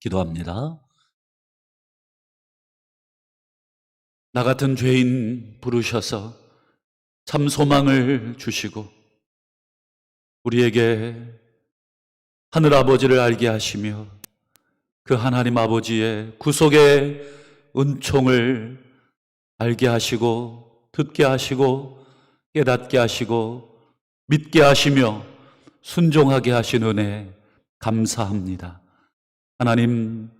기도합니다. 나 같은 죄인 부르셔서 참 소망을 주시고 우리에게 하늘 아버지를 알게 하시며 그 하나님 아버지의 구속의 은총을 알게 하시고 듣게 하시고 깨닫게 하시고 믿게 하시며 순종하게 하신 은혜 감사합니다. 하나님,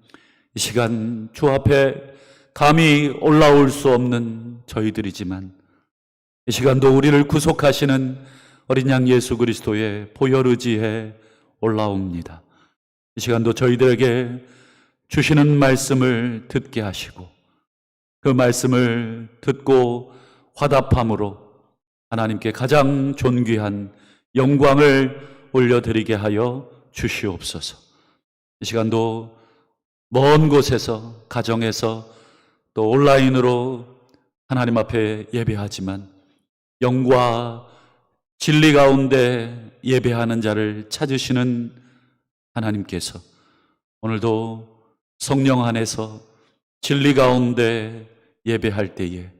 이 시간 주 앞에 감히 올라올 수 없는 저희들이지만 이 시간도 우리를 구속하시는 어린 양 예수 그리스도의 보혈 의지에 올라옵니다. 이 시간도 저희들에게 주시는 말씀을 듣게 하시고 그 말씀을 듣고 화답함으로 하나님께 가장 존귀한 영광을 올려드리게 하여 주시옵소서. 이 시간도 먼 곳에서 가정에서 또 온라인으로 하나님 앞에 예배하지만 영과 진리 가운데 예배하는 자를 찾으시는 하나님께서 오늘도 성령 안에서 진리 가운데 예배할 때에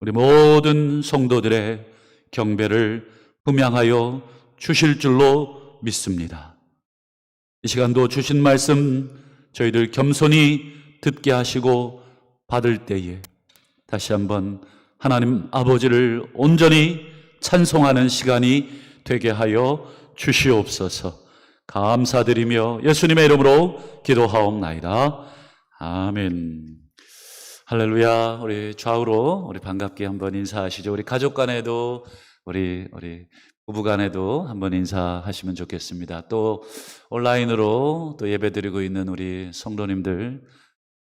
우리 모든 성도들의 경배를 품양하여 주실 줄로 믿습니다. 이 시간도 주신 말씀 저희들 겸손히 듣게 하시고 받을 때에 다시 한번 하나님 아버지를 온전히 찬송하는 시간이 되게 하여 주시옵소서. 감사드리며 예수님의 이름으로 기도하옵나이다. 아멘. 할렐루야. 우리 좌우로 우리 반갑게 한번 인사하시죠. 우리 가족 간에도 우리 부부 간에도 한번 인사하시면 좋겠습니다. 또 온라인으로 또 예배드리고 있는 우리 성도님들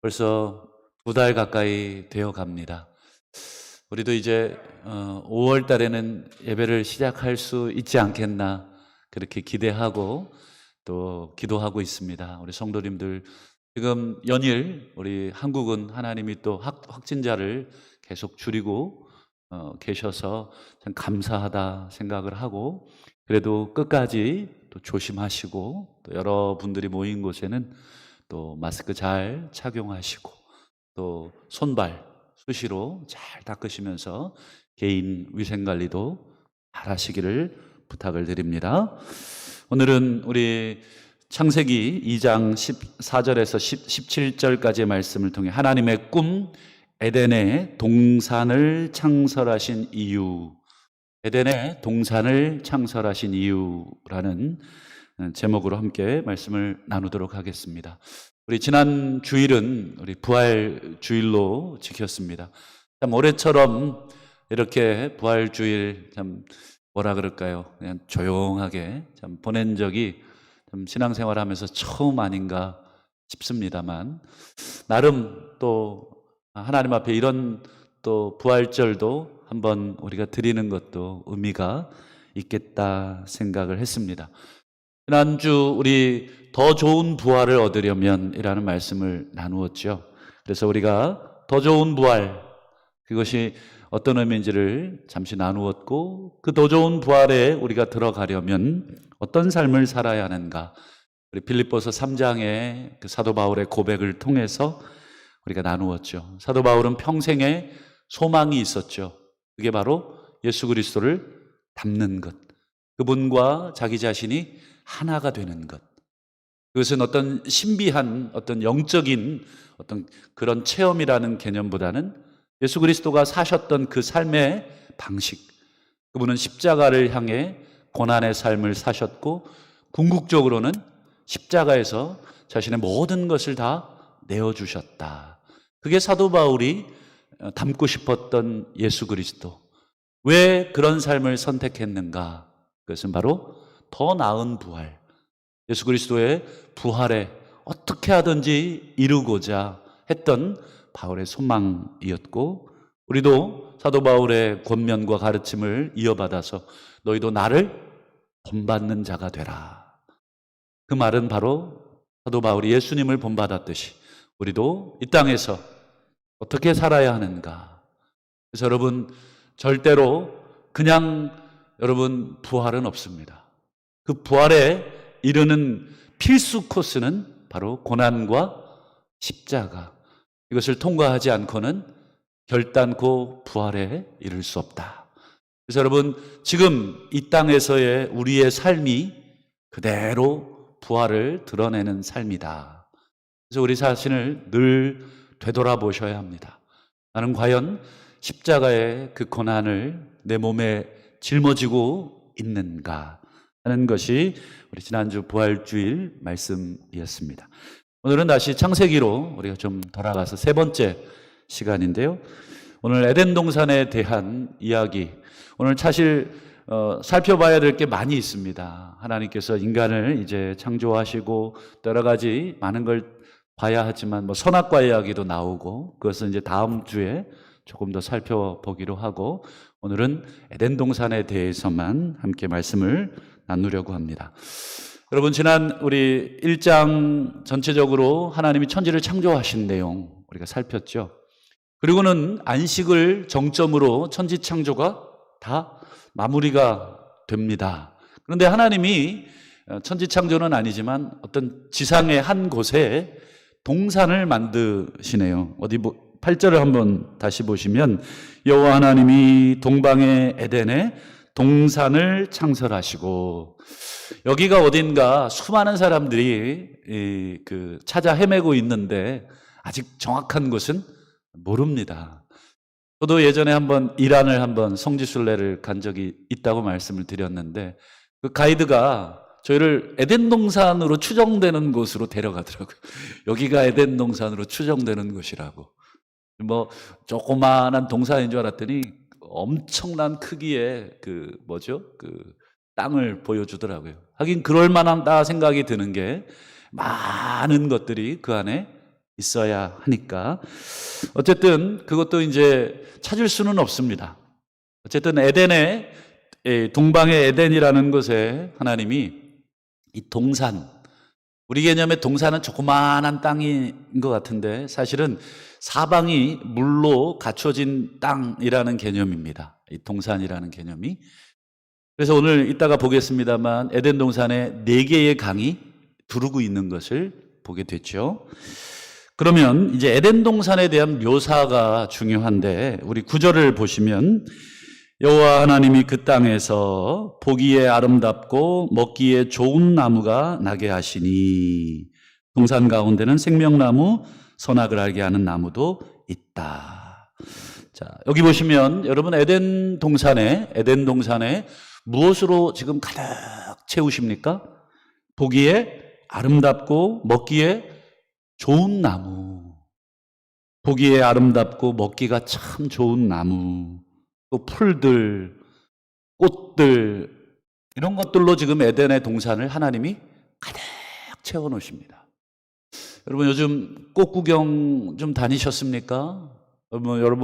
벌써 2달 가까이 되어 갑니다. 우리도 이제 5월 달에는 예배를 시작할 수 있지 않겠나 그렇게 기대하고 또 기도하고 있습니다. 우리 성도님들 지금 연일 우리 한국은 하나님이 또 확진자를 계속 줄이고 계셔서 참 감사하다 생각을 하고 그래도 끝까지 또 조심하시고 또 여러분들이 모인 곳에는 또 마스크 잘 착용하시고 또 손발 수시로 잘 닦으시면서 개인 위생관리도 잘 하시기를 부탁을 드립니다. 오늘은 우리 창세기 2장 14절에서 17절까지의 말씀을 통해 하나님의 꿈 에덴의 동산을 창설하신 이유, 에덴의 동산을 창설하신 이유라는 제목으로 함께 말씀을 나누도록 하겠습니다. 우리 지난 주일은 우리 부활 주일로 지켰습니다. 참 올해처럼 이렇게 부활 주일 참 뭐라 그럴까요? 그냥 조용하게 참 보낸 적이 좀 신앙생활하면서 처음 아닌가 싶습니다만 나름 또 하나님 앞에 이런 또 부활절도 한번 우리가 드리는 것도 의미가 있겠다 생각을 했습니다. 지난주 우리 더 좋은 부활을 얻으려면 이라는 말씀을 나누었죠. 그래서 우리가 더 좋은 부활 그것이 어떤 의미인지를 잠시 나누었고 그 더 좋은 부활에 우리가 들어가려면 어떤 삶을 살아야 하는가 우리 빌립보서 3장의 그 사도 바울의 고백을 통해서 우리가 나누었죠. 사도 바울은 평생에 소망이 있었죠. 그게 바로 예수 그리스도를 닮는 것, 그분과 자기 자신이 하나가 되는 것. 그것은 어떤 신비한 어떤 영적인 어떤 그런 체험이라는 개념보다는 예수 그리스도가 사셨던 그 삶의 방식, 그분은 십자가를 향해 고난의 삶을 사셨고 궁극적으로는 십자가에서 자신의 모든 것을 다 내어주셨다. 그게 사도 바울이 닮고 싶었던 예수 그리스도. 왜 그런 삶을 선택했는가? 그것은 바로 더 나은 부활, 예수 그리스도의 부활에 어떻게 하든지 이루고자 했던 바울의 소망이었고 우리도 사도 바울의 권면과 가르침을 이어받아서 너희도 나를 본받는 자가 되라. 그 말은 바로 사도 바울이 예수님을 본받았듯이 우리도 이 땅에서 어떻게 살아야 하는가. 그래서 여러분 절대로 그냥 여러분 부활은 없습니다. 그 부활에 이르는 필수 코스는 바로 고난과 십자가, 이것을 통과하지 않고는 결단코 부활에 이를 수 없다. 그래서 여러분, 지금 이 땅에서의 우리의 삶이 그대로 부활을 드러내는 삶이다. 그래서 우리 자신을 늘 되돌아보셔야 합니다. 나는 과연 십자가의 그 고난을 내 몸에 짊어지고 있는가 하는 것이 우리 지난주 부활주일 말씀이었습니다. 오늘은 다시 창세기로 우리가 좀 돌아가서 세 번째 시간인데요. 오늘 에덴 동산에 대한 이야기, 오늘 사실 살펴봐야 될 게 많이 있습니다. 하나님께서 인간을 이제 창조하시고 여러 가지 많은 걸 봐야 하지만 선악과 이야기도 나오고, 그것은 이제 다음 주에 조금 더 살펴보기로 하고, 오늘은 에덴 동산에 대해서만 함께 말씀을 나누려고 합니다. 여러분, 지난 우리 1장 전체적으로 하나님이 천지를 창조하신 내용 우리가 살폈죠. 그리고는 안식을 정점으로 천지 창조가 다 마무리가 됩니다. 그런데 하나님이 천지 창조는 아니지만 어떤 지상의 한 곳에 동산을 만드시네요. 어디 8절을 한번 다시 보시면, 여호와 하나님이 동방의 에덴에 동산을 창설하시고, 여기가 어딘가 수많은 사람들이 찾아 헤매고 있는데 아직 정확한 곳은 모릅니다. 저도 예전에 한번 이란을 한번 성지순례를 간 적이 있다고 말씀을 드렸는데, 그 가이드가 저희를 에덴 동산으로 추정되는 곳으로 데려가더라고요. 여기가 에덴 동산으로 추정되는 곳이라고. 조그마한 동산인 줄 알았더니 엄청난 크기의 땅을 보여주더라고요. 하긴 그럴 만하다 생각이 드는 게 많은 것들이 그 안에 있어야 하니까. 어쨌든 그것도 이제 찾을 수는 없습니다. 어쨌든 에덴의 동방의 에덴이라는 곳에 하나님이 이 동산, 우리 개념의 동산은 조그마한 땅인 것 같은데 사실은 사방이 물로 갖춰진 땅이라는 개념입니다. 이 동산이라는 개념이. 그래서 오늘 이따가 보겠습니다만 에덴 동산에 4개의 강이 두르고 있는 것을 보게 됐죠. 그러면 이제 에덴 동산에 대한 묘사가 중요한데, 우리 9절을 보시면, 여호와 하나님이 그 땅에서 보기에 아름답고 먹기에 좋은 나무가 나게 하시니 동산 가운데는 생명나무, 선악을 알게 하는 나무도 있다. 자, 여기 보시면 여러분, 에덴 동산에 무엇으로 지금 가득 채우십니까? 보기에 아름답고 먹기에 좋은 나무, 보기에 아름답고 먹기가 참 좋은 나무, 또 풀들, 꽃들, 이런 것들로 지금 에덴의 동산을 하나님이 가득 채워 놓으십니다. 여러분, 요즘 꽃 구경 좀 다니셨습니까? 여러분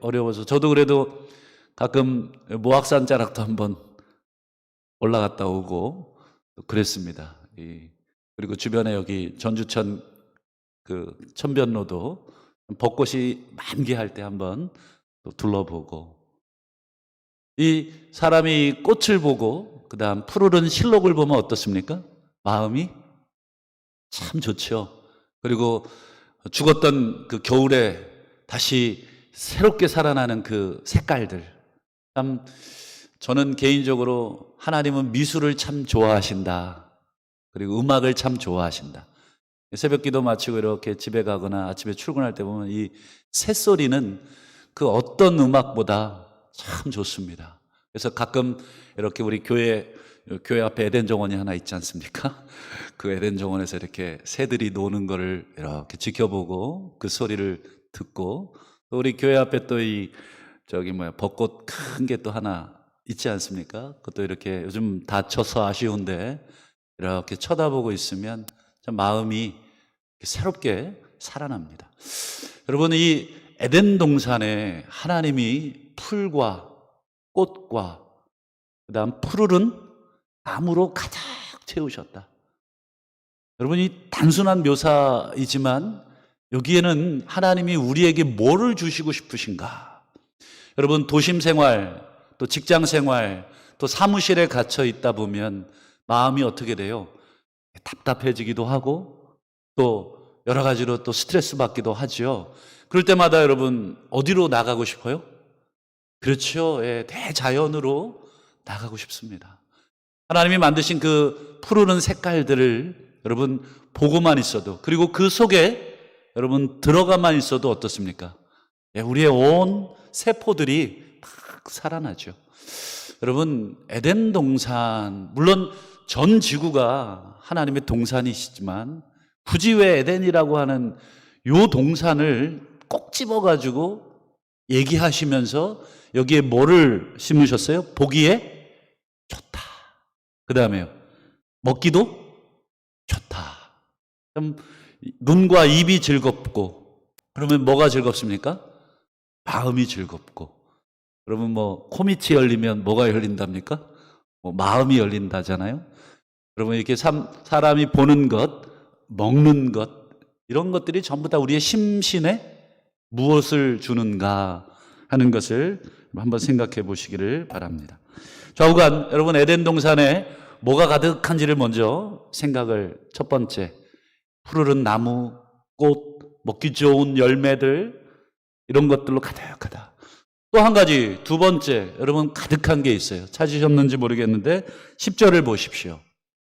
어려워서 저도 그래도 가끔 모악산 자락도 한번 올라갔다 오고 그랬습니다. 그리고 주변에 여기 전주천 천변로도 벚꽃이 만개할 때 한번 또 둘러보고, 이 사람이 꽃을 보고 그다음 푸르른 실록을 보면 어떻습니까? 마음이 참 좋죠. 그리고 죽었던 그 겨울에 다시 새롭게 살아나는 그 색깔들, 참 저는 개인적으로 하나님은 미술을 참 좋아하신다. 그리고 음악을 참 좋아하신다. 새벽 기도 마치고 이렇게 집에 가거나 아침에 출근할 때 보면 이 새소리는 그 어떤 음악보다 참 좋습니다. 그래서 가끔 이렇게 우리 교회 앞에 에덴 정원이 하나 있지 않습니까? 그 에덴 정원에서 이렇게 새들이 노는 거를 이렇게 지켜보고 그 소리를 듣고, 또 우리 교회 앞에 또 벚꽃 큰 게 또 하나 있지 않습니까? 그것도 이렇게 요즘 다쳐서 아쉬운데 이렇게 쳐다보고 있으면 참 마음이 새롭게 살아납니다. 여러분, 이 에덴 동산에 하나님이 풀과 꽃과 그다음 푸르른 나무로 가득 채우셨다. 여러분, 이 단순한 묘사이지만 여기에는 하나님이 우리에게 뭐를 주시고 싶으신가? 여러분, 도심 생활, 또 직장 생활, 또 사무실에 갇혀 있다 보면 마음이 어떻게 돼요? 답답해지기도 하고 또 여러 가지로 또 스트레스 받기도 하죠. 그럴 때마다 여러분 어디로 나가고 싶어요? 그렇죠. 예, 대자연으로 나가고 싶습니다. 하나님이 만드신 그 푸르른 색깔들을 여러분 보고만 있어도, 그리고 그 속에 여러분 들어가만 있어도 어떻습니까? 예, 우리의 온 세포들이 막 살아나죠. 여러분, 에덴 동산, 물론 전 지구가 하나님의 동산이시지만 굳이 왜 에덴이라고 하는 요 동산을 꼭 집어가지고 얘기하시면서 여기에 뭐를 심으셨어요? 보기에 좋다. 그 다음에요, 먹기도 좋다. 그럼 눈과 입이 즐겁고, 그러면 뭐가 즐겁습니까? 마음이 즐겁고. 여러분 뭐 코밑이 열리면 뭐가 열린답니까? 뭐 마음이 열린다잖아요. 여러분 이렇게 사람이 보는 것, 먹는 것, 이런 것들이 전부 다 우리의 심신에 무엇을 주는가 하는 것을 한번 생각해 보시기를 바랍니다. 좌우간 여러분 에덴 동산에 뭐가 가득한지를 먼저 생각을, 첫 번째 푸르른 나무, 꽃, 먹기 좋은 열매들, 이런 것들로 가득하다. 또 한 가지, 두 번째 여러분 가득한 게 있어요. 찾으셨는지 모르겠는데 10절을 보십시오.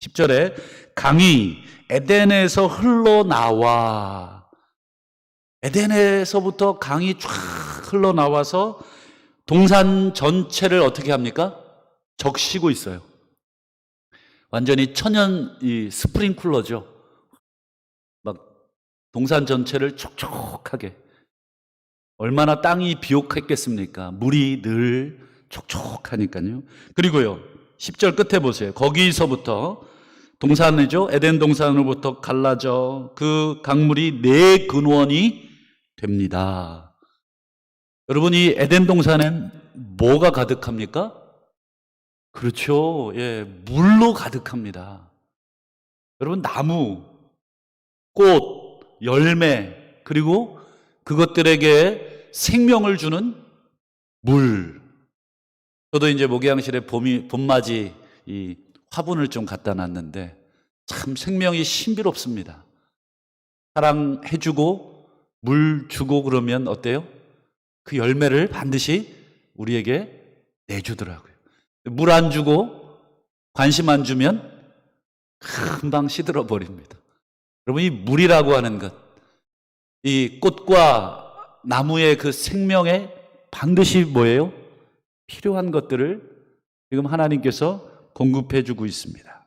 10절에 강이 에덴에서 흘러나와, 에덴에서부터 강이 쫙 흘러나와서 동산 전체를 어떻게 합니까? 적시고 있어요. 완전히 천연 이 스프링쿨러죠. 막 동산 전체를 촉촉하게. 얼마나 땅이 비옥했겠습니까? 물이 늘 촉촉하니까요. 그리고요, 10절 끝에 보세요. 거기서부터 동산이죠. 에덴 동산으로부터 갈라져 그 강물이 네 근원이 됩니다. 여러분, 이 에덴 동산엔 뭐가 가득합니까? 그렇죠. 예, 물로 가득합니다. 여러분, 나무, 꽃, 열매, 그리고 그것들에게 생명을 주는 물. 저도 이제 목양실에 봄맞이 이 화분을 좀 갖다 놨는데 참 생명이 신비롭습니다. 사랑해주고 물 주고 그러면 어때요? 그 열매를 반드시 우리에게 내주더라고요. 물 안 주고 관심 안 주면 금방 시들어 버립니다. 여러분, 이 물이라고 하는 것, 이 꽃과 나무의 그 생명에 반드시 뭐예요? 필요한 것들을 지금 하나님께서 공급해 주고 있습니다.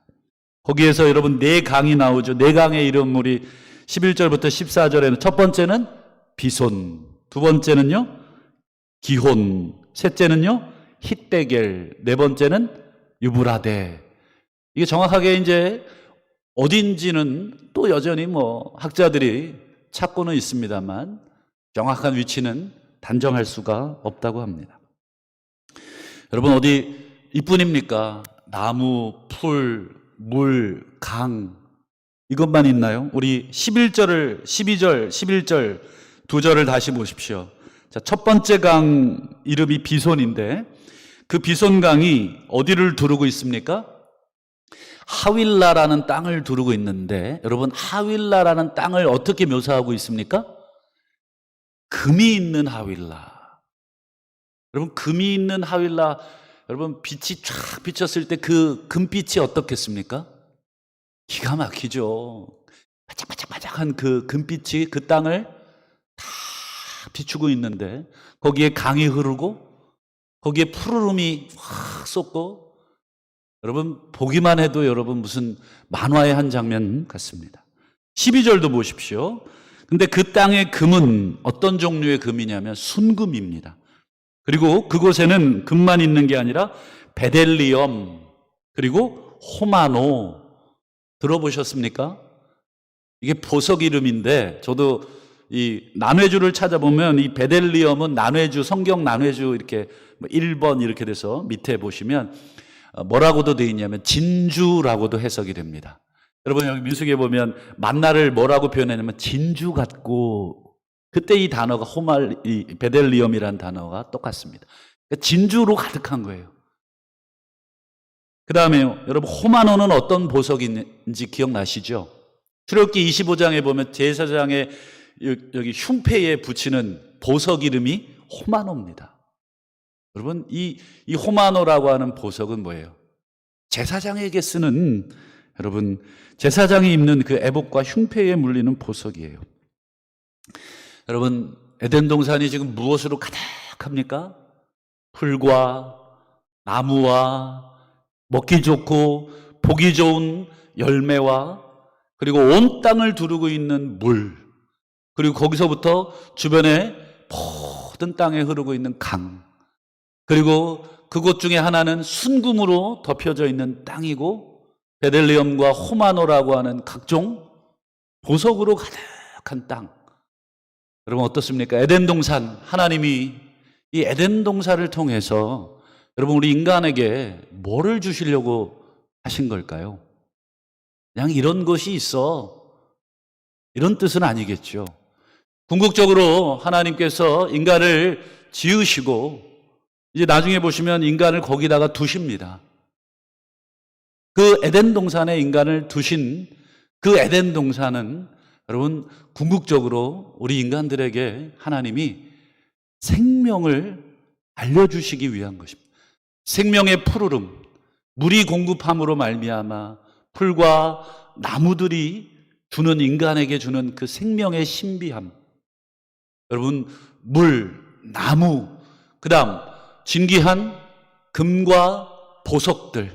거기에서 여러분 네 강이 나오죠. 네 강의 이름 우리 11절부터 14절에는 첫 번째는 비손, 두 번째는요 기혼, 셋째는요 힛데겔, 네 번째는 유브라데. 이게 정확하게 이제 어딘지는 또 여전히 뭐 학자들이 찾고는 있습니다만 정확한 위치는 단정할 수가 없다고 합니다. 여러분, 어디 이뿐입니까? 나무, 풀, 물, 강, 이것만 있나요? 우리 11절, 11절 두 절을 다시 보십시오. 자, 첫 번째 강 이름이 비손인데 그 비손강이 어디를 두르고 있습니까? 하윌라라는 땅을 두르고 있는데, 여러분 하윌라라는 땅을 어떻게 묘사하고 있습니까? 금이 있는 하윌라. 여러분, 금이 있는 하윌라, 여러분 빛이 쫙 비쳤을 때 그 금빛이 어떻겠습니까? 기가 막히죠. 바짝바짝바짝한 그 금빛이 그 땅을 다 비추고 있는데 거기에 강이 흐르고 거기에 푸르름이 확 쏟고, 여러분 보기만 해도 여러분 무슨 만화의 한 장면 같습니다. 12절도 보십시오. 근데 그 땅의 금은 어떤 종류의 금이냐면 순금입니다. 그리고 그곳에는 금만 있는 게 아니라 베델리엄, 그리고 호마노, 들어보셨습니까? 이게 보석 이름인데, 저도 이 난회주를 찾아보면 이 베델리엄은 난회주, 성경 난회주 이렇게 1번 이렇게 돼서 밑에 보시면 뭐라고도 되어 있냐면 진주라고도 해석이 됩니다. 여러분 여기 민수기에 보면 만나를 뭐라고 표현했냐면 진주 같고, 그때 이 단어가 이 베델리엄이라는 단어가 똑같습니다. 그러니까 진주로 가득한 거예요. 그 다음에 여러분 호마노는 어떤 보석인지 기억나시죠? 출애굽기 25장에 보면 제사장의 여기 흉패에 붙이는 보석 이름이 호마노입니다. 여러분, 이 호마노라고 하는 보석은 뭐예요? 제사장에게 쓰는, 여러분, 제사장이 입는 그 에봇과 흉패에 물리는 보석이에요. 여러분, 에덴 동산이 지금 무엇으로 가득합니까? 풀과 나무와 먹기 좋고 보기 좋은 열매와, 그리고 온 땅을 두르고 있는 물, 그리고 거기서부터 주변에 모든 땅에 흐르고 있는 강, 그리고 그곳 중에 하나는 순금으로 덮여져 있는 땅이고, 베들레헴과 호마노라고 하는 각종 보석으로 가득한 땅. 여러분 어떻습니까? 에덴 동산, 하나님이 이 에덴 동산을 통해서 여러분 우리 인간에게 뭐를 주시려고 하신 걸까요? 그냥 이런 것이 있어, 이런 뜻은 아니겠죠. 궁극적으로 하나님께서 인간을 지으시고 이제 나중에 보시면 인간을 거기다가 두십니다. 그 에덴 동산에 인간을 두신 그 에덴 동산은 여러분 궁극적으로 우리 인간들에게 하나님이 생명을 알려주시기 위한 것입니다. 생명의 푸르름, 물이 공급함으로 말미암아 풀과 나무들이 주는, 인간에게 주는 그 생명의 신비함. 여러분, 물, 나무, 그 다음 진귀한 금과 보석들,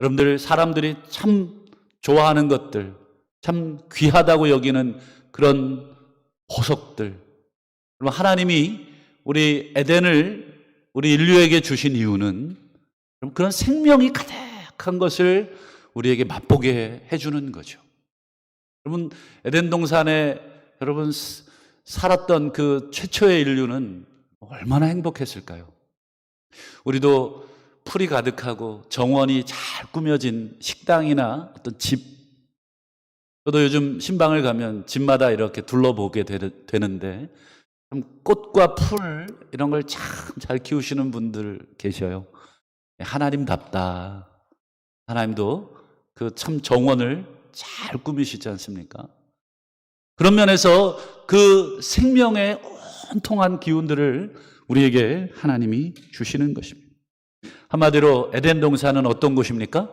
여러분들 사람들이 참 좋아하는 것들, 참 귀하다고 여기는 그런 보석들, 하나님이 우리 에덴을 우리 인류에게 주신 이유는 그런 생명이 가득한 것을 우리에게 맛보게 해주는 거죠. 여러분, 에덴 동산에 여러분 살았던 그 최초의 인류는 얼마나 행복했을까요? 우리도 풀이 가득하고 정원이 잘 꾸며진 식당이나 어떤 집, 저도 요즘 신방을 가면 집마다 이렇게 둘러보게 되는데 참 꽃과 풀 이런 걸 참 잘 키우시는 분들 계셔요. 하나님답다. 하나님도 그 참 정원을 잘 꾸미시지 않습니까? 그런 면에서 그 생명의 온통한 기운들을 우리에게 하나님이 주시는 것입니다. 한마디로 에덴 동산은 어떤 곳입니까?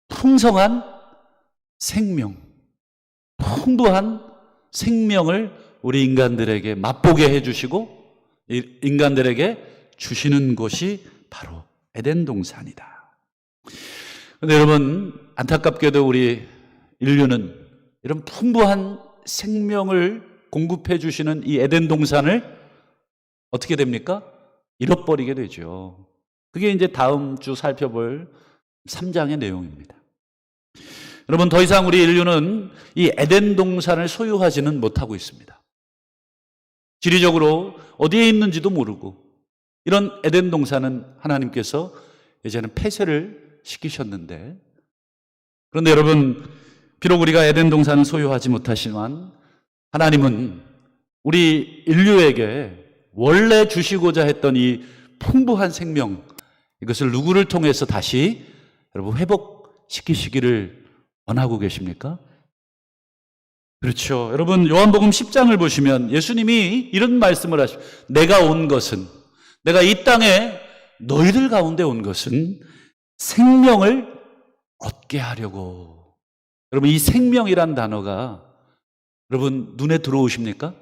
풍성한 생명, 풍부한 생명을 우리 인간들에게 맛보게 해주시고 인간들에게 주시는 곳이 바로 에덴 동산이다. 그런데 여러분, 안타깝게도 우리 인류는 이런 풍부한 생명을 공급해 주시는 이 에덴 동산을 어떻게 됩니까? 잃어버리게 되죠. 그게 이제 다음 주 살펴볼 3장의 내용입니다. 여러분, 더 이상 우리 인류는 이 에덴 동산을 소유하지는 못하고 있습니다. 지리적으로 어디에 있는지도 모르고, 이런 에덴 동산은 하나님께서 이제는 폐쇄를 시키셨는데, 그런데 여러분, 비록 우리가 에덴 동산을 소유하지 못하지만 하나님은 우리 인류에게 원래 주시고자 했던 이 풍부한 생명, 이것을 누구를 통해서 다시 여러분 회복시키시기를 원하고 계십니까? 그렇죠. 여러분, 요한복음 10장을 보시면 예수님이 이런 말씀을 하십니다. 내가 온 것은, 내가 이 땅에 너희들 가운데 온 것은 생명을 얻게 하려고. 여러분, 이 생명이란 단어가 여러분 눈에 들어오십니까?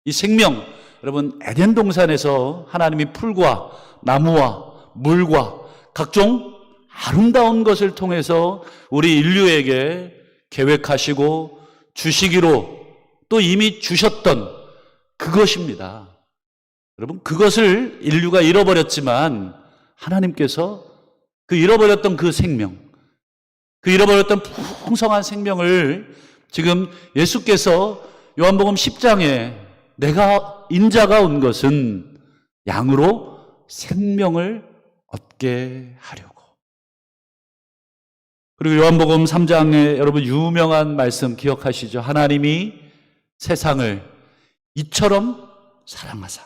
이 생명, 여러분 에덴 동산에서 하나님이 풀과 나무와 물과 각종 아름다운 것을 통해서 우리 인류에게 계획하시고 주시기로 또 이미 주셨던 그것입니다. 여러분, 그것을 인류가 잃어버렸지만 하나님께서 그 잃어버렸던 그 생명, 그 잃어버렸던 풍성한 생명을 지금 예수께서 요한복음 10장에 내가 인자가 온 것은 양으로 생명을 얻게 하려고. 그리고 요한복음 3장에 여러분 유명한 말씀 기억하시죠? 하나님이 세상을 이처럼 사랑하사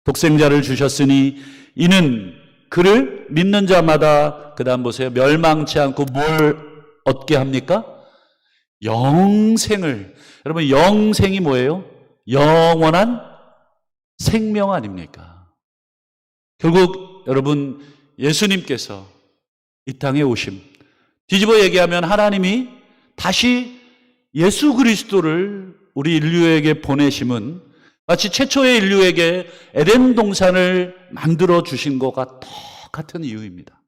독생자를 주셨으니 이는 그를 믿는 자마다, 그 다음 보세요, 멸망치 않고 뭘 얻게 합니까? 영생을, 여러분 영생이 뭐예요? 영원한 생명 아닙니까? 결국 여러분 예수님께서 이 땅에 오심, 뒤집어 얘기하면 하나님이 다시 예수 그리스도를 우리 인류에게 보내심은 마치 최초의 인류에게 에덴 동산을 만들어 주신 것과 똑같은 이유입니다.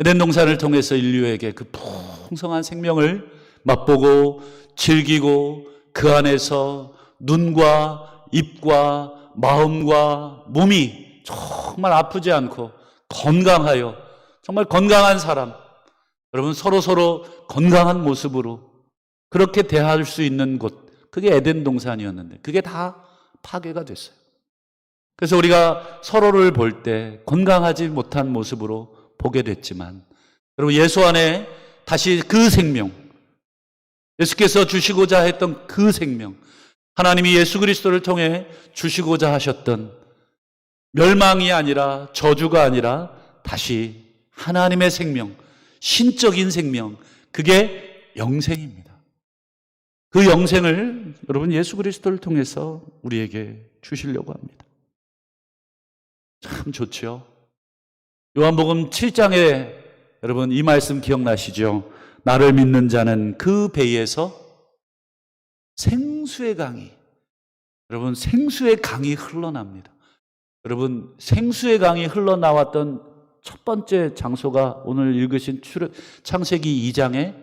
에덴 동산을 통해서 인류에게 그 풍성한 생명을 맛보고 즐기고 그 안에서 눈과 입과 마음과 몸이 정말 아프지 않고 건강하여 정말 건강한 사람, 여러분 서로 건강한 모습으로 그렇게 대할 수 있는 곳, 그게 에덴 동산이었는데 그게 다 파괴가 됐어요. 그래서 우리가 서로를 볼 때 건강하지 못한 모습으로 보게 됐지만, 여러분 예수 안에 다시 그 생명, 예수께서 주시고자 했던 그 생명, 하나님이 예수 그리스도를 통해 주시고자 하셨던 멸망이 아니라 저주가 아니라 다시 하나님의 생명, 신적인 생명, 그게 영생입니다. 그 영생을 여러분 예수 그리스도를 통해서 우리에게 주시려고 합니다. 참 좋죠. 요한복음 7장에 여러분 이 말씀 기억나시죠? 나를 믿는 자는 그 배에서 생수의 강이, 여러분 생수의 강이 흘러납니다. 여러분 생수의 강이 흘러나왔던 첫 번째 장소가 오늘 읽으신 창세기 2장에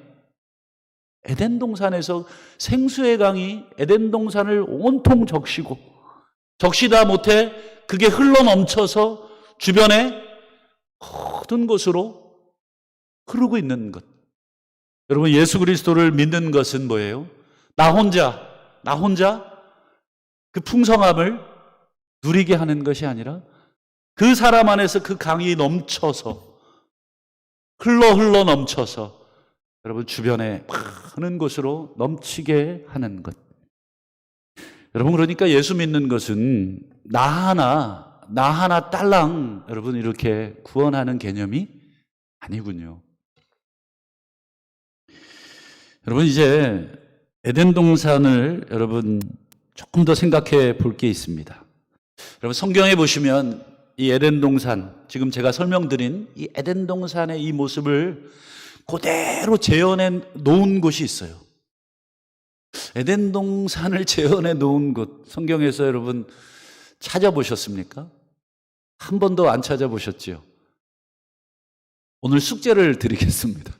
에덴 동산에서 생수의 강이 에덴 동산을 온통 적시고 적시다 못해 그게 흘러넘쳐서 주변에 모든 곳으로 흐르고 있는 것. 여러분 예수 그리스도를 믿는 것은 뭐예요? 나 혼자 그 풍성함을 누리게 하는 것이 아니라 그 사람 안에서 그 강이 넘쳐서 흘러 넘쳐서 여러분 주변에 많은 곳으로 넘치게 하는 것. 여러분 그러니까 예수 믿는 것은 나 하나 딸랑 여러분 이렇게 구원하는 개념이 아니군요. 여러분 이제 에덴 동산을 여러분 조금 더 생각해 볼 게 있습니다. 여러분 성경에 보시면 이 에덴 동산, 지금 제가 설명드린 이 에덴 동산의 이 모습을 그대로 재현해 놓은 곳이 있어요. 에덴 동산을 재현해 놓은 곳, 성경에서 여러분 찾아보셨습니까? 한 번도 안 찾아보셨지요? 오늘 숙제를 드리겠습니다.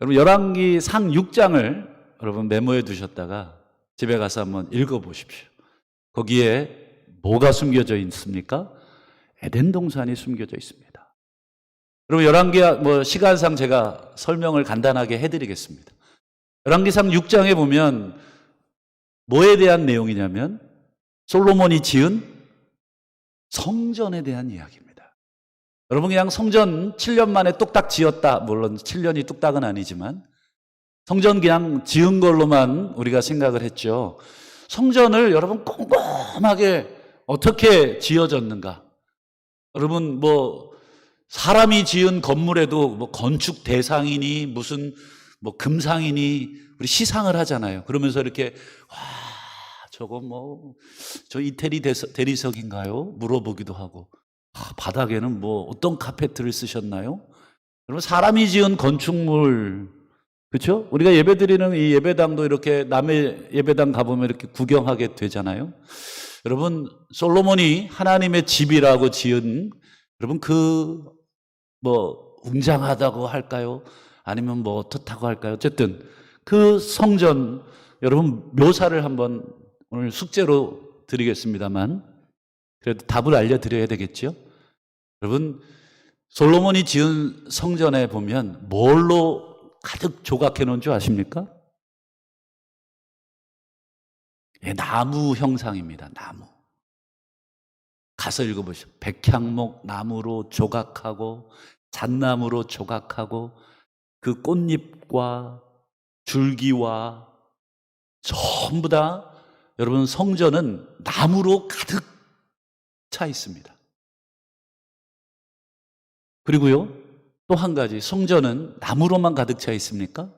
여러분 열왕기상 6장을 여러분 메모해 두셨다가 집에 가서 한번 읽어보십시오. 거기에 뭐가 숨겨져 있습니까? 에덴 동산이 숨겨져 있습니다. 여러분 열왕기 시간상 제가 설명을 간단하게 해드리겠습니다. 열왕기상 6장에 보면 뭐에 대한 내용이냐면 솔로몬이 지은 성전에 대한 이야기입니다. 여러분 그냥 성전 7년 만에 뚝딱 지었다, 물론 7년이 뚝딱은 아니지만 성전 그냥 지은 걸로만 우리가 생각을 했죠. 성전을 여러분 꼼꼼하게 어떻게 지어졌는가? 여러분 사람이 지은 건물에도 건축 대상이니 무슨 금상이니 우리 시상을 하잖아요. 그러면서 이렇게 저거 저 이태리 대리석인가요? 물어보기도 하고 바닥에는 어떤 카페트를 쓰셨나요? 여러분 사람이 지은 건축물, 그렇죠? 우리가 예배드리는 이 예배당도 이렇게 남의 예배당 가보면 이렇게 구경하게 되잖아요. 여러분 솔로몬이 하나님의 집이라고 지은 여러분 웅장하다고 할까요? 아니면 어떻다고 할까요? 어쨌든 그 성전 여러분 묘사를 한번 오늘 숙제로 드리겠습니다만 그래도 답을 알려드려야 되겠죠? 여러분 솔로몬이 지은 성전에 보면 뭘로 가득 조각해 놓은 줄 아십니까? 나무 형상입니다. 나무. 가서 읽어보시죠. 백향목 나무로 조각하고 잣나무로 조각하고 그 꽃잎과 줄기와 전부 다 여러분 성전은 나무로 가득 차 있습니다. 그리고요 또 한 가지, 성전은 나무로만 가득 차 있습니까?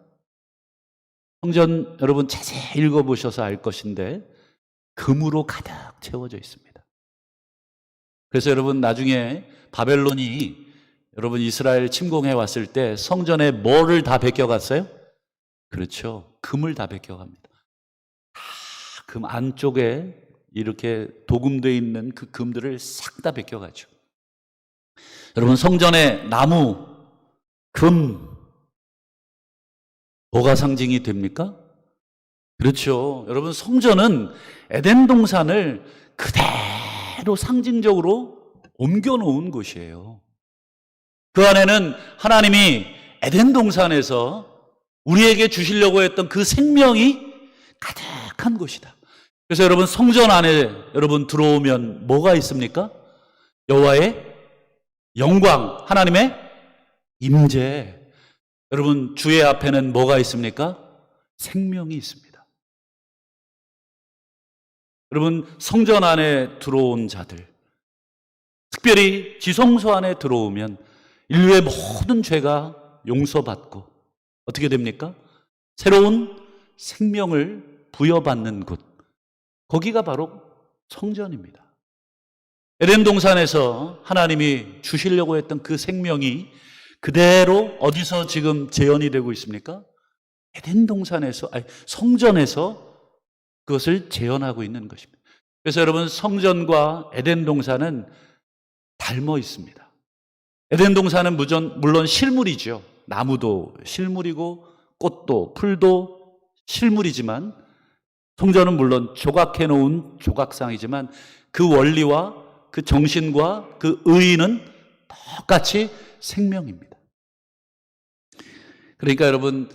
성전 여러분 자세히 읽어보셔서 알 것인데 금으로 가득 채워져 있습니다. 그래서 여러분 나중에 바벨론이 여러분 이스라엘 침공해 왔을 때 성전에 뭐를 다 베껴갔어요? 그렇죠. 금을 다 베껴갑니다. 다 금 안쪽에 이렇게 도금되어 있는 그 금들을 싹 다 베껴가죠. 여러분 성전에 나무, 금 뭐가 상징이 됩니까? 그렇죠. 여러분 성전은 에덴 동산을 그대로 상징적으로 옮겨놓은 곳이에요. 그 안에는 하나님이 에덴 동산에서 우리에게 주시려고 했던 그 생명이 가득한 곳이다. 그래서 여러분 성전 안에 여러분 들어오면 뭐가 있습니까? 여호와의 영광, 하나님의 임재. 여러분 주의 앞에는 뭐가 있습니까? 생명이 있습니다. 여러분 성전 안에 들어온 자들, 특별히 지성소 안에 들어오면 인류의 모든 죄가 용서받고 어떻게 됩니까? 새로운 생명을 부여받는 곳, 거기가 바로 성전입니다. 에덴 동산에서 하나님이 주시려고 했던 그 생명이 그대로 어디서 지금 재현이 되고 있습니까? 에덴 동산에서, 성전에서 그것을 재현하고 있는 것입니다. 그래서 여러분 성전과 에덴 동산은 닮아 있습니다. 에덴 동산은 물론 실물이죠. 나무도 실물이고 꽃도 풀도 실물이지만 성전은 물론 조각해 놓은 조각상이지만 그 원리와 그 정신과 그 의의는 똑같이 생명입니다. 그러니까 여러분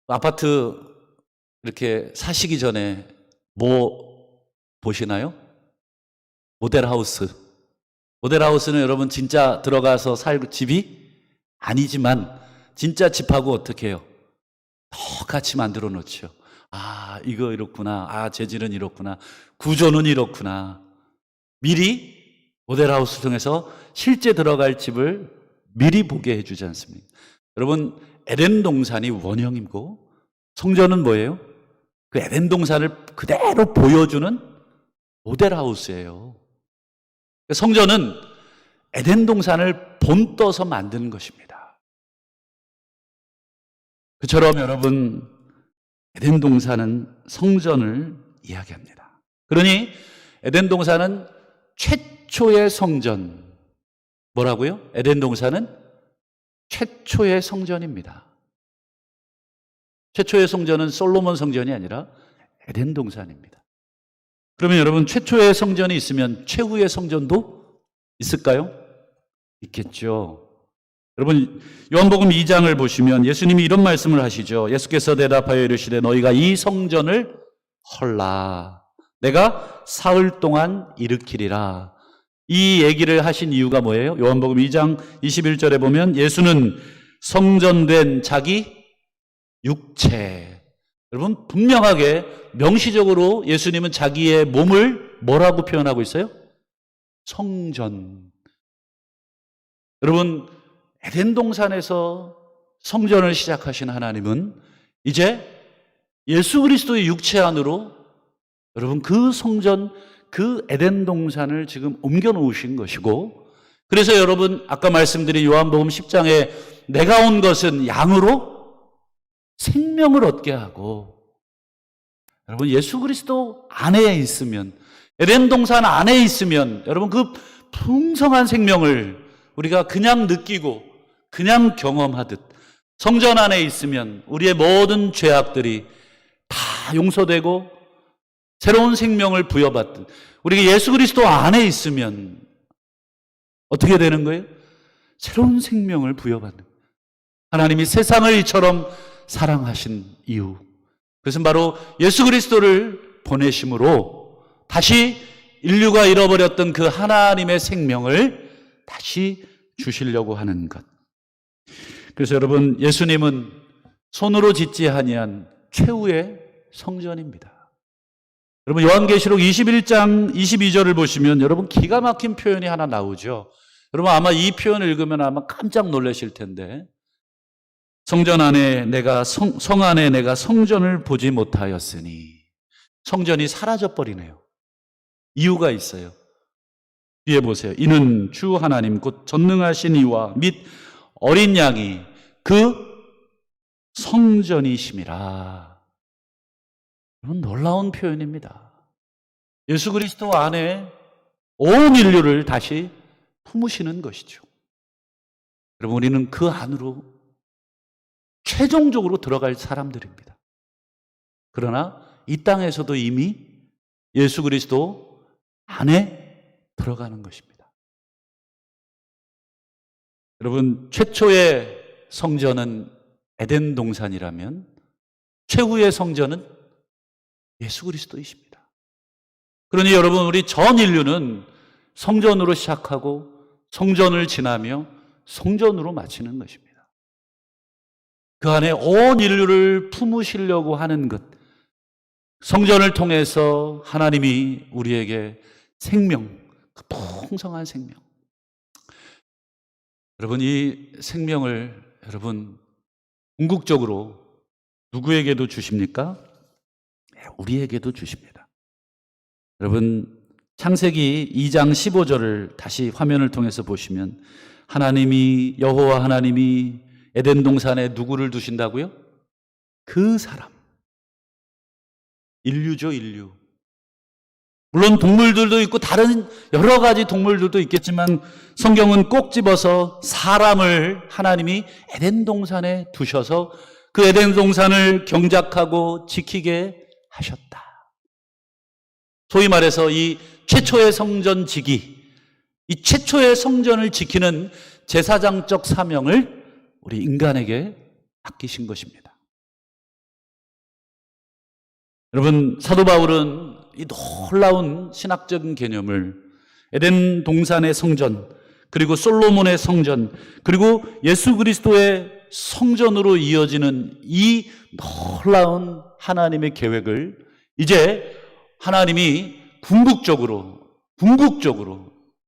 아파트 이렇게 사시기 전에 뭐 보시나요? 모델하우스. 모델하우스는 여러분 진짜 들어가서 살고 집이 아니지만 진짜 집하고 어떻게 해요? 똑같이 만들어 놓죠. 아, 이거 이렇구나. 아, 재질은 이렇구나. 구조는 이렇구나. 미리 모델하우스 통해서 실제 들어갈 집을 미리 보게 해주지 않습니까? 여러분 에덴 동산이 원형이고 성전은 뭐예요? 그 에덴 동산을 그대로 보여주는 모델하우스예요. 성전은 에덴 동산을 본떠서 만드는 것입니다. 그처럼 여러분 에덴 동산은 성전을 이야기합니다. 그러니 에덴 동산은 최초의 성전. 뭐라고요? 에덴 동산은 최초의 성전입니다. 최초의 성전은 솔로몬 성전이 아니라 에덴 동산입니다. 그러면 여러분 최초의 성전이 있으면 최후의 성전도 있을까요? 있겠죠. 여러분 요한복음 2장을 보시면 예수님이 이런 말씀을 하시죠. 예수께서 대답하여 이르시되 너희가 이 성전을 헐라 내가 사흘 동안 일으키리라. 이 얘기를 하신 이유가 뭐예요? 요한복음 2장 21절에 보면 예수는 성전된 자기 육체. 여러분 분명하게 명시적으로 예수님은 자기의 몸을 뭐라고 표현하고 있어요? 성전. 여러분 에덴 동산에서 성전을 시작하신 하나님은 이제 예수 그리스도의 육체 안으로 여러분 그 성전, 그 에덴 동산을 지금 옮겨 놓으신 것이고, 그래서 여러분 아까 말씀드린 요한복음 10장에 내가 온 것은 양으로 생명을 얻게 하고, 여러분 예수 그리스도 안에 있으면, 에덴 동산 안에 있으면 여러분 그 풍성한 생명을 우리가 그냥 느끼고 그냥 경험하듯 성전 안에 있으면 우리의 모든 죄악들이 다 용서되고 새로운 생명을 부여받듯 우리가 예수 그리스도 안에 있으면 어떻게 되는 거예요? 새로운 생명을 부여받는. 하나님이 세상을 이처럼 사랑하신 이유, 그것은 바로 예수 그리스도를 보내심으로 다시 인류가 잃어버렸던 그 하나님의 생명을 다시 주시려고 하는 것. 그래서 여러분 예수님은 손으로 짓지 아니한 최후의 성전입니다. 여러분 요한계시록 21장 22절을 보시면 여러분 기가 막힌 표현이 하나 나오죠. 여러분 아마 이 표현을 읽으면 아마 깜짝 놀라실 텐데, 성전 안에 내가 성 안에 내가 성전을 보지 못하였으니 성전이 사라져 버리네요. 이유가 있어요. 뒤에 보세요. 이는 주 하나님 곧 전능하신 이와 및 어린 양이 그 성전이심이라. 이건 놀라운 표현입니다. 예수 그리스도 안에 온 인류를 다시 품으시는 것이죠. 여러분, 우리는 그 안으로 최종적으로 들어갈 사람들입니다. 그러나 이 땅에서도 이미 예수 그리스도 안에 들어가는 것입니다. 여러분, 최초의 성전은 에덴 동산이라면 최후의 성전은 예수 그리스도이십니다. 그러니 여러분, 우리 전 인류는 성전으로 시작하고 성전을 지나며 성전으로 마치는 것입니다. 그 안에 온 인류를 품으시려고 하는 것, 성전을 통해서 하나님이 우리에게 생명, 그 풍성한 생명, 여러분, 이 생명을 여러분 궁극적으로 누구에게도 주십니까? 우리에게도 주십니다. 여러분, 창세기 2장 15절을 다시 화면을 통해서 보시면 하나님이, 여호와 하나님이 에덴 동산에 누구를 두신다고요? 그 사람, 인류죠, 인류. 물론 동물들도 있고 다른 여러 가지 동물들도 있겠지만 성경은 꼭 집어서 사람을 하나님이 에덴 동산에 두셔서 그 에덴 동산을 경작하고 지키게 하셨다. 소위 말해서 이 최초의 성전 지기, 이 최초의 성전을 지키는 제사장적 사명을 우리 인간에게 맡기신 것입니다. 여러분, 사도 바울은 이 놀라운 신학적인 개념을 에덴 동산의 성전, 그리고 솔로몬의 성전, 그리고 예수 그리스도의 성전으로 이어지는 이 놀라운 하나님의 계획을 이제 하나님이 궁극적으로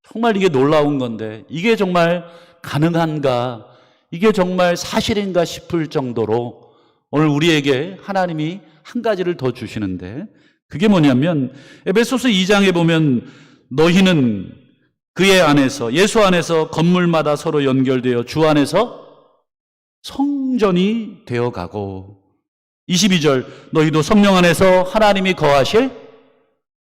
정말 이게 놀라운 건데 이게 정말 가능한가, 이게 정말 사실인가 싶을 정도로 오늘 우리에게 하나님이 한 가지를 더 주시는데 그게 뭐냐면 에베소서 2장에 보면 너희는 그의 안에서, 예수 안에서 건물마다 서로 연결되어 주 안에서 성전이 되어가고, 22절 너희도 성령 안에서 하나님이 거하실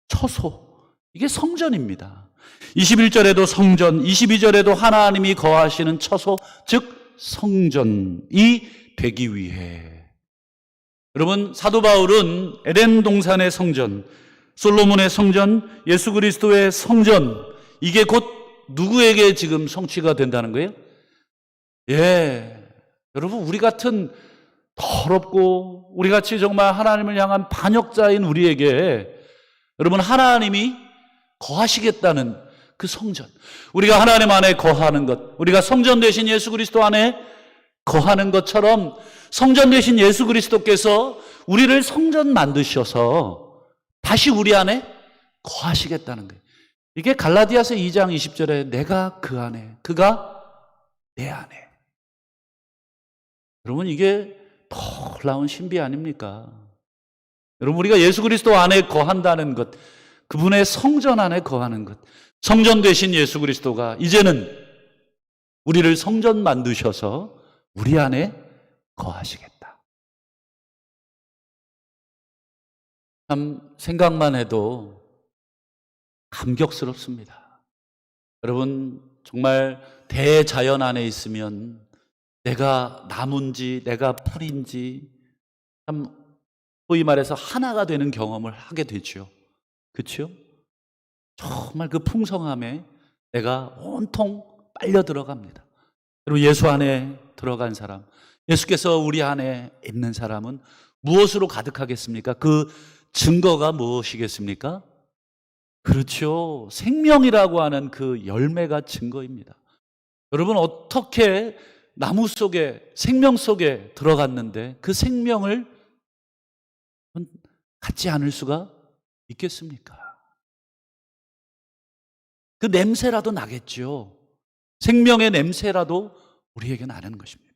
처소, 이게 성전입니다. 21절에도 성전, 22절에도 하나님이 거하시는 처소, 즉 성전이 되기 위해. 여러분, 사도 바울은 에덴 동산의 성전, 솔로몬의 성전, 예수 그리스도의 성전, 이게 곧 누구에게 지금 성취가 된다는 거예요? 예, 여러분, 우리 같은 더럽고 우리같이 정말 하나님을 향한 반역자인 우리에게 여러분, 하나님이 거하시겠다는 그 성전, 우리가 하나님 안에 거하는 것, 우리가 성전 되신 예수 그리스도 안에 거하는 것처럼 성전 되신 예수 그리스도께서 우리를 성전 만드셔서 다시 우리 안에 거하시겠다는 거예요. 이게 갈라디아서 2장 20절에 내가 그 안에, 그가 내 안에. 여러분, 이게 놀라운 신비 아닙니까? 여러분, 우리가 예수 그리스도 안에 거한다는 것, 그분의 성전 안에 거하는 것, 성전 되신 예수 그리스도가 이제는 우리를 성전 만드셔서 우리 안에 거하시겠다. 참 생각만 해도 감격스럽습니다. 여러분, 정말 대자연 안에 있으면 내가 나무인지 내가 풀인지 참 소위 말해서 하나가 되는 경험을 하게 되죠. 그렇죠? 정말 그 풍성함에 내가 온통 빨려 들어갑니다. 그리고 예수 안에 들어간 사람, 예수께서 우리 안에 있는 사람은 무엇으로 가득하겠습니까? 그 증거가 무엇이겠습니까? 그렇죠. 생명이라고 하는 그 열매가 증거입니다. 여러분, 어떻게 나무 속에, 생명 속에 들어갔는데 그 생명을 갖지 않을 수가 있겠습니까? 그 냄새라도 나겠죠. 생명의 냄새라도 우리에게 나는 것입니다.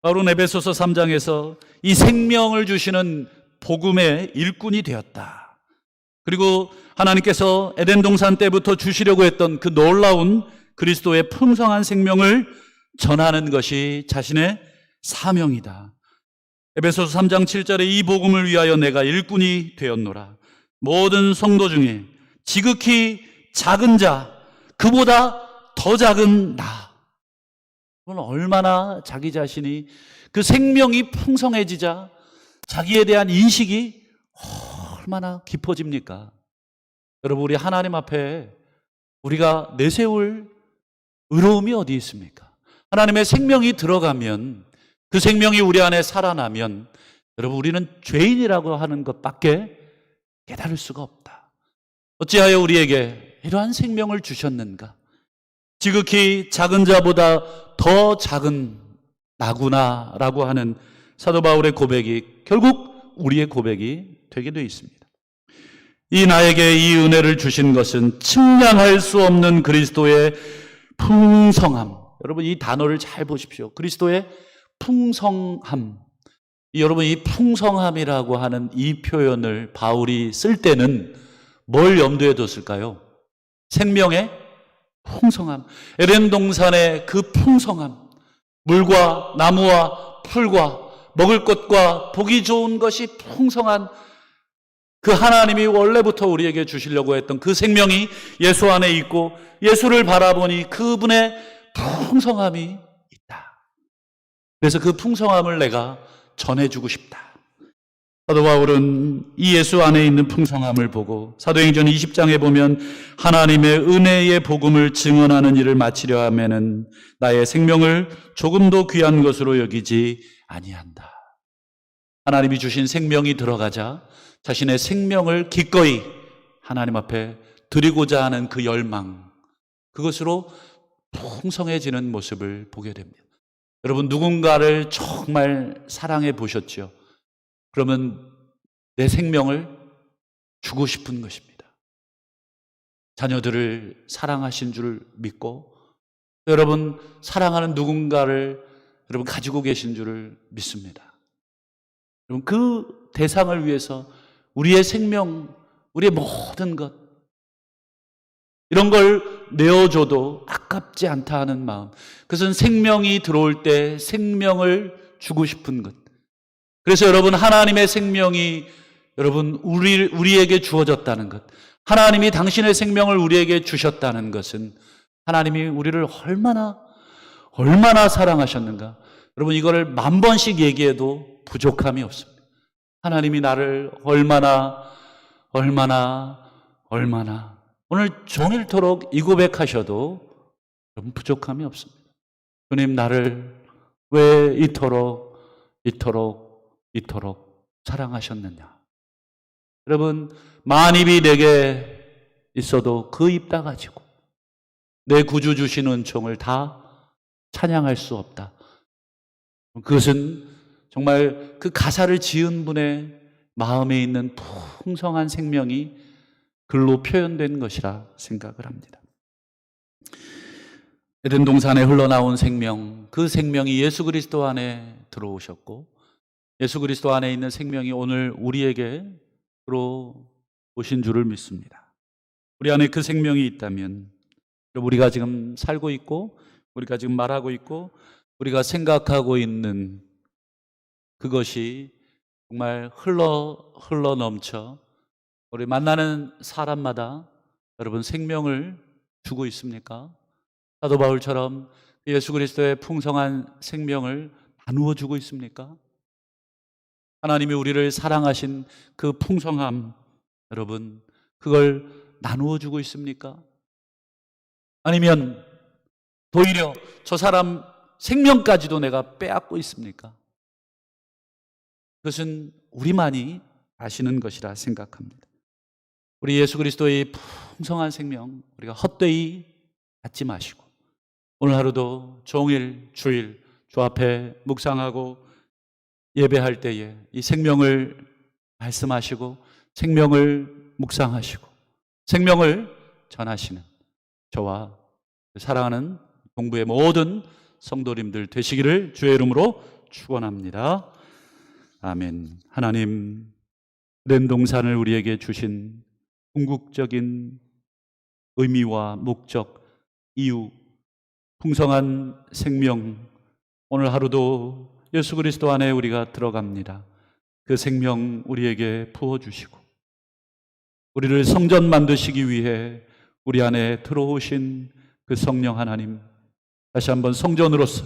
바울은 에베소서 3장에서 이 생명을 주시는 복음의 일꾼이 되었다. 그리고 하나님께서 에덴 동산 때부터 주시려고 했던 그 놀라운 그리스도의 풍성한 생명을 전하는 것이 자신의 사명이다. 에베소서 3장 7절에 이 복음을 위하여 내가 일꾼이 되었노라. 모든 성도 중에 지극히 작은 자, 그보다 더 작은 나. 그건 얼마나 자기 자신이 그 생명이 풍성해지자 자기에 대한 인식이 얼마나 깊어집니까? 여러분, 우리 하나님 앞에 우리가 내세울 의로움이 어디 있습니까? 하나님의 생명이 들어가면, 그 생명이 우리 안에 살아나면 여러분, 우리는 죄인이라고 하는 것밖에 깨달을 수가 없다. 어찌하여 우리에게 이러한 생명을 주셨는가? 지극히 작은 자보다 더 작은 나구나라고 하는 사도 바울의 고백이 결국 우리의 고백이 되게 되어 있습니다. 이 나에게 이 은혜를 주신 것은 측량할 수 없는 그리스도의 풍성함. 여러분, 이 단어를 잘 보십시오. 그리스도의 풍성함. 여러분, 이 풍성함이라고 하는 이 표현을 바울이 쓸 때는 뭘 염두에 뒀을까요? 생명의 풍성함. 에덴 동산의 그 풍성함. 물과 나무와 풀과 먹을 것과 보기 좋은 것이 풍성한 그 하나님이 원래부터 우리에게 주시려고 했던 그 생명이 예수 안에 있고, 예수를 바라보니 그분의 풍성함이 있다. 그래서 그 풍성함을 내가 전해주고 싶다. 사도 바울은 이 예수 안에 있는 풍성함을 보고 사도행전 20장에 보면 하나님의 은혜의 복음을 증언하는 일을 마치려 하면은 나의 생명을 조금도 귀한 것으로 여기지 아니한다. 하나님이 주신 생명이 들어가자 자신의 생명을 기꺼이 하나님 앞에 드리고자 하는 그 열망, 그것으로 풍성해지는 모습을 보게 됩니다. 여러분, 누군가를 정말 사랑해 보셨죠? 그러면 내 생명을 주고 싶은 것입니다. 자녀들을 사랑하신 줄 믿고, 여러분 사랑하는 누군가를 여러분 가지고 계신 줄을 믿습니다. 여러분, 그 대상을 위해서 우리의 생명, 우리의 모든 것, 이런 걸 내어줘도 아깝지 않다 하는 마음. 그것은 생명이 들어올 때 생명을 주고 싶은 것. 그래서 여러분, 하나님의 생명이 여러분 우리에게 주어졌다는 것, 하나님이 당신의 생명을 우리에게 주셨다는 것은 하나님이 우리를 얼마나 사랑하셨는가. 여러분, 이거를 10,000번씩 얘기해도 부족함이 없습니다. 하나님이 나를 얼마나 오늘 종일토록 이 고백하셔도 여러분 부족함이 없습니다. 주님, 나를 왜 이토록 사랑하셨느냐. 여러분, 만입이 내게 있어도 그 입 다 가지고 내 구주 주신 은총을 다 찬양할 수 없다. 그것은 정말 그 가사를 지은 분의 마음에 있는 풍성한 생명이 글로 표현된 것이라 생각을 합니다. 에덴 동산에 흘러나온 생명, 그 생명이 예수 그리스도 안에 들어오셨고, 예수 그리스도 안에 있는 생명이 오늘 우리에게 들어오신 줄을 믿습니다. 우리 안에 그 생명이 있다면 우리가 지금 살고 있고, 우리가 지금 말하고 있고, 우리가 생각하고 있는 그것이 정말 흘러 넘쳐 우리 만나는 사람마다 여러분 생명을 주고 있습니까? 사도 바울처럼 예수 그리스도의 풍성한 생명을 나누어 주고 있습니까? 하나님이 우리를 사랑하신 그 풍성함, 여러분 그걸 나누어 주고 있습니까? 아니면 오히려 저 사람 생명까지도 내가 빼앗고 있습니까? 그것은 우리만이 아시는 것이라 생각합니다. 우리 예수 그리스도의 풍성한 생명, 우리가 헛되이 갖지 마시고 오늘 하루도 종일 주일 주 앞에 묵상하고 예배할 때에 이 생명을 말씀하시고 생명을 묵상하시고 생명을 전하시는 저와 사랑하는 동부의 모든 성도님들 되시기를 주의 이름으로 축원합니다. 아멘. 하나님, 에덴 동산을 우리에게 주신 궁극적인 의미와 목적, 이유, 풍성한 생명, 오늘 하루도 예수 그리스도 안에 우리가 들어갑니다. 그 생명 우리에게 부어주시고 우리를 성전 만드시기 위해 우리 안에 들어오신 그 성령 하나님, 다시 한번 성전으로서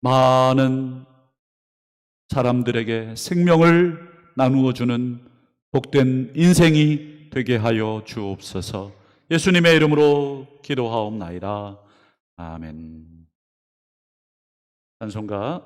많은 사람들에게 생명을 나누어주는 복된 인생이 되게 하여 주옵소서. 예수님의 이름으로 기도하옵나이다. 아멘. 찬송가